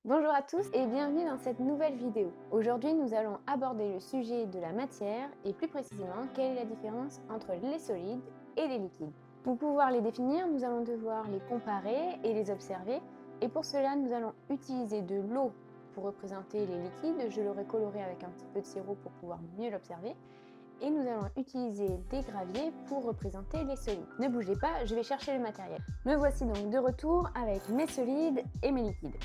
Bonjour à tous et bienvenue dans cette nouvelle vidéo. Aujourd'hui, nous allons aborder le sujet de la matière et plus précisément, quelle est la différence entre les solides et les liquides. Pour pouvoir les définir, nous allons devoir les comparer et les observer. Et pour cela, nous allons utiliser de l'eau pour représenter les liquides. Je l'aurai coloré avec un petit peu de sirop pour pouvoir mieux l'observer. Et nous allons utiliser des graviers pour représenter les solides. Ne bougez pas, je vais chercher le matériel. Me voici donc de retour avec mes solides et mes liquides.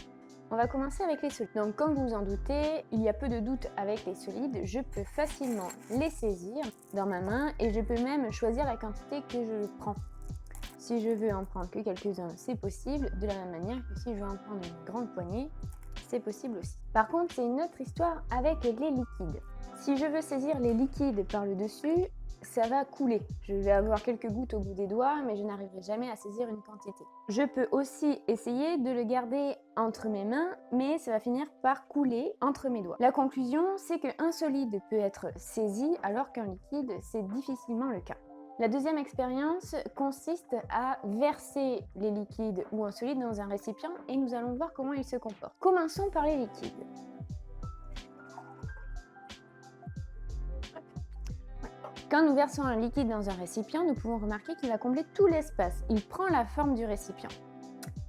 On va commencer avec les solides. Donc comme vous vous en doutez, il y a peu de doute avec les solides, je peux facilement les saisir dans ma main et je peux même choisir la quantité que je prends. Si je veux en prendre que quelques-uns, c'est possible, de la même manière que si je veux en prendre une grande poignée, c'est possible aussi. Par contre, c'est une autre histoire avec les liquides. Si je veux saisir les liquides par le dessus, ça va couler. Je vais avoir quelques gouttes au bout des doigts, mais je n'arriverai jamais à saisir une quantité. Je peux aussi essayer de le garder entre mes mains, mais ça va finir par couler entre mes doigts. La conclusion, c'est qu'un solide peut être saisi alors qu'un liquide, c'est difficilement le cas. La deuxième expérience consiste à verser les liquides ou un solide dans un récipient et nous allons voir comment ils se comportent. Commençons par les liquides. Quand nous versons un liquide dans un récipient, nous pouvons remarquer qu'il va combler tout l'espace. Il prend la forme du récipient.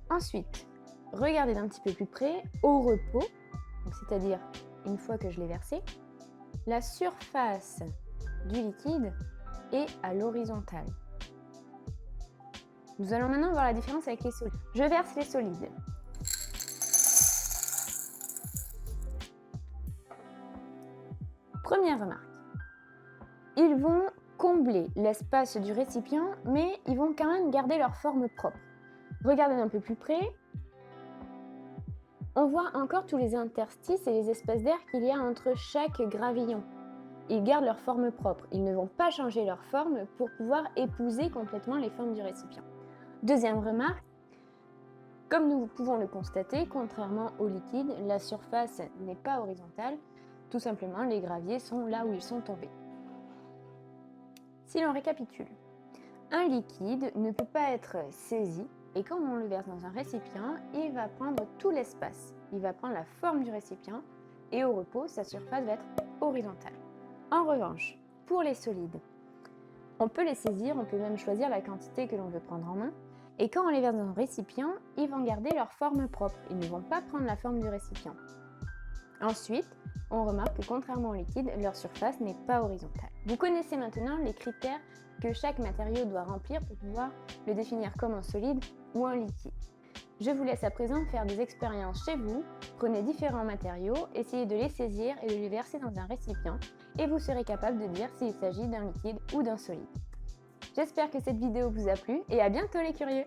Ensuite, regardez d'un petit peu plus près, au repos, c'est-à-dire une fois que je l'ai versé, la surface du liquide est à l'horizontale. Nous allons maintenant voir la différence avec les solides. Je verse les solides. Première remarque. Ils vont combler l'espace du récipient, mais ils vont quand même garder leur forme propre. Regardez d'un peu plus près. On voit encore tous les interstices et les espaces d'air qu'il y a entre chaque gravillon. Ils gardent leur forme propre. Ils ne vont pas changer leur forme pour pouvoir épouser complètement les formes du récipient. Deuxième remarque. Comme nous pouvons le constater, contrairement au liquide, la surface n'est pas horizontale. Tout simplement, les graviers sont là où ils sont tombés. Si l'on récapitule, un liquide ne peut pas être saisi et quand on le verse dans un récipient, il va prendre tout l'espace. Il va prendre la forme du récipient et au repos, sa surface va être horizontale. En revanche, pour les solides, on peut les saisir, on peut même choisir la quantité que l'on veut prendre en main et quand on les verse dans un récipient, ils vont garder leur forme propre. Ils ne vont pas prendre la forme du récipient. Ensuite, on remarque que contrairement au liquide, leur surface n'est pas horizontale. Vous connaissez maintenant les critères que chaque matériau doit remplir pour pouvoir le définir comme un solide ou un liquide. Je vous laisse à présent faire des expériences chez vous. Prenez différents matériaux, essayez de les saisir et de les verser dans un récipient et vous serez capable de dire s'il s'agit d'un liquide ou d'un solide. J'espère que cette vidéo vous a plu et à bientôt les curieux!